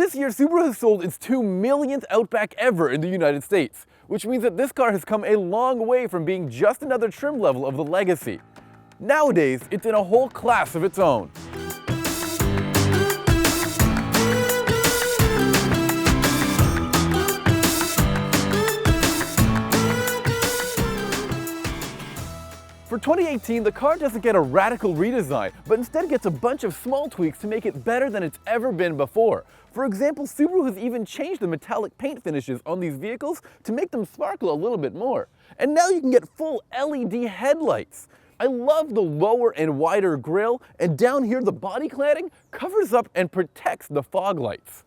this year, Subaru has sold its 2 millionth Outback ever in the United States, which means that this car has come a long way from being just another trim level of the Legacy. Nowadays, it's in a whole class of its own. For 2018, the car doesn't get a radical redesign, but instead gets a bunch of small tweaks to make it better than it's ever been before. For example, Subaru has even changed the metallic paint finishes on these vehicles to make them sparkle a little bit more. And now you can get full LED headlights. I love the lower and wider grille, and down here the body cladding covers up and protects the fog lights.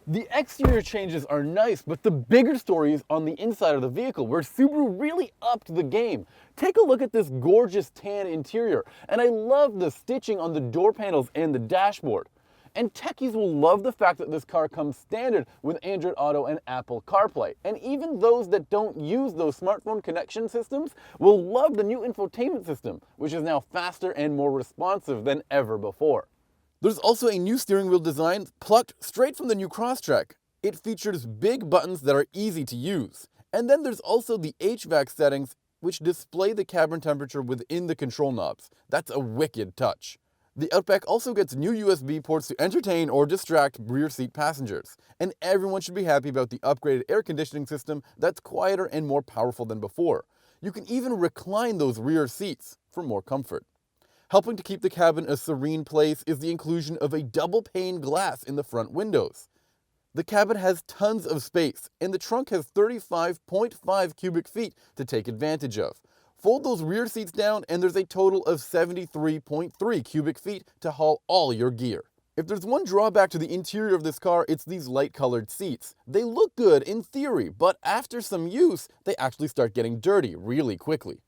The exterior changes are nice, but the bigger story is on the inside of the vehicle, where Subaru really upped the game. Take a look at this gorgeous tan interior, and I love the stitching on the door panels and the dashboard. And techies will love the fact that this car comes standard with Android Auto and Apple CarPlay. And even those that don't use those smartphone connection systems will love the new infotainment system, which is now faster and more responsive than ever before. There's also a new steering wheel design plucked straight from the new Crosstrek. It features big buttons that are easy to use. And then there's also the HVAC settings, which display the cabin temperature within the control knobs. That's a wicked touch. The Outback also gets new USB ports to entertain or distract rear seat passengers. And everyone should be happy about the upgraded air conditioning system that's quieter and more powerful than before. You can even recline those rear seats for more comfort. Helping to keep the cabin a serene place is the inclusion of a double pane glass in the front windows. The cabin has tons of space, and the trunk has 35.5 cubic feet to take advantage of. Fold those rear seats down, and there's a total of 73.3 cubic feet to haul all your gear. If there's one drawback to the interior of this car, it's these light-colored seats. They look good in theory, but after some use, they actually start getting dirty really quickly.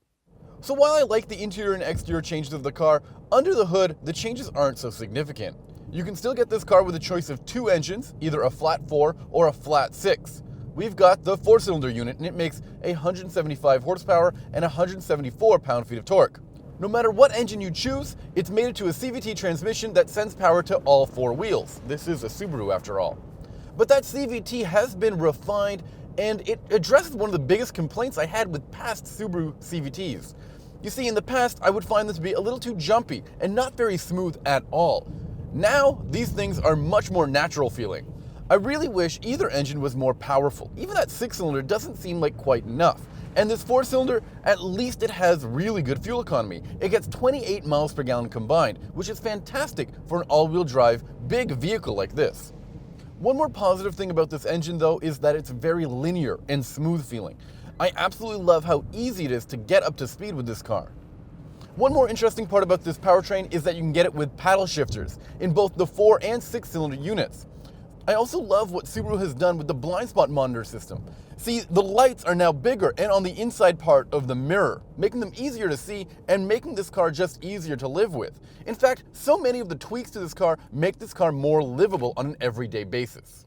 So while I like the interior and exterior changes of the car, under the hood, the changes aren't so significant. You can still get this car with a choice of 2 engines, either a flat 4 or a flat 6. We've got the 4-cylinder unit, and it makes 175 horsepower and 174 pound-feet of torque. No matter what engine you choose, it's mated to a Cvt transmission that sends power to all 4 wheels. This is a Subaru after all. But that Cvt has been refined, and it addresses one of the biggest complaints I had with past Subaru CVTs. You see, in the past, I would find them to be a little too jumpy and not very smooth at all. Now, these things are much more natural feeling. I really wish either engine was more powerful. Even that 6-cylinder doesn't seem like quite enough. And this 4-cylinder, at least it has really good fuel economy. It gets 28 miles per gallon combined, which is fantastic for an all-wheel drive big vehicle like this. One more positive thing about this engine though is that it's very linear and smooth feeling. I absolutely love how easy it is to get up to speed with this car. One more interesting part about this powertrain is that you can get it with paddle shifters in both the 4 and 6-cylinder units. I also love what Subaru has done with the blind spot monitor system. See, the lights are now bigger and on the inside part of the mirror, making them easier to see and making this car just easier to live with. In fact, so many of the tweaks to this car make this car more livable on an everyday basis.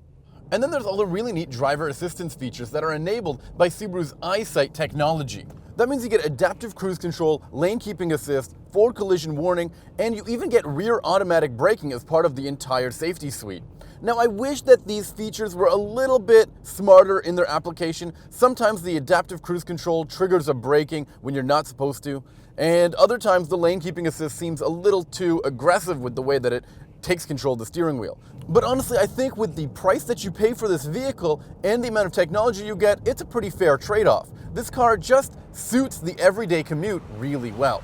And then there's all the really neat driver assistance features that are enabled by Subaru's EyeSight technology. That means you get adaptive cruise control, lane keeping assist, forward collision warning, and you even get rear automatic braking as part of the entire safety suite. Now, I wish that these features were a little bit smarter in their application. Sometimes the adaptive cruise control triggers a braking when you're not supposed to, and other times the lane keeping assist seems a little too aggressive with the way that it takes control of the steering wheel. But honestly, I think with the price that you pay for this vehicle and the amount of technology you get, it's a pretty fair trade-off. This car just suits the everyday commute really well.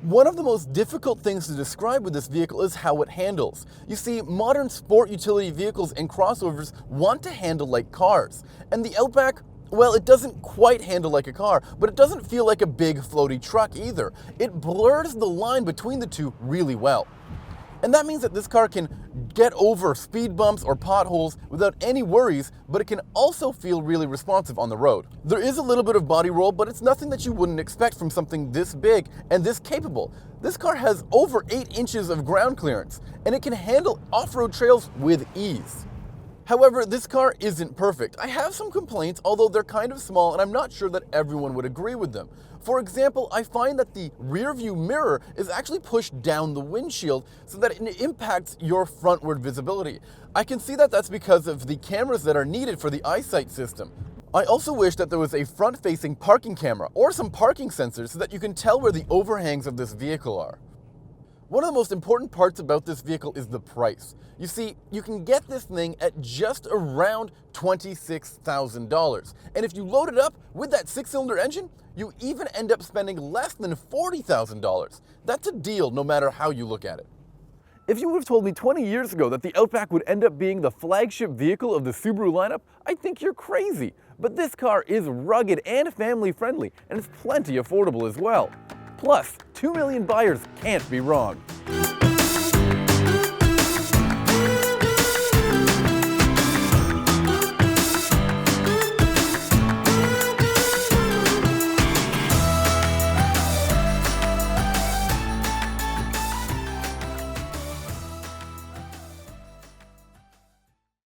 One of the most difficult things to describe with this vehicle is how it handles. You see, modern sport utility vehicles and crossovers want to handle like cars. And the Outback, well, it doesn't quite handle like a car, but it doesn't feel like a big floaty truck either. It blurs the line between the two really well. And that means that this car can get over speed bumps or potholes without any worries, but it can also feel really responsive on the road. There is a little bit of body roll, but it's nothing that you wouldn't expect from something this big and this capable. This car has over 8 inches of ground clearance, and it can handle off-road trails with ease. However, this car isn't perfect. I have some complaints, although they're kind of small and I'm not sure that everyone would agree with them. For example, I find that the rear view mirror is actually pushed down the windshield so that it impacts your frontward visibility. I can see that that's because of the cameras that are needed for the eyesight system. I also wish that there was a front-facing parking camera or some parking sensors so that you can tell where the overhangs of this vehicle are. One of the most important parts about this vehicle is the price. You see, you can get this thing at just around $26,000. And if you load it up with that 6-cylinder engine, you even end up spending less than $40,000. That's a deal no matter how you look at it. If you would have told me 20 years ago that the Outback would end up being the flagship vehicle of the Subaru lineup, I think you're crazy. But this car is rugged and family friendly, and it's plenty affordable as well. Plus, 2 million buyers can't be wrong.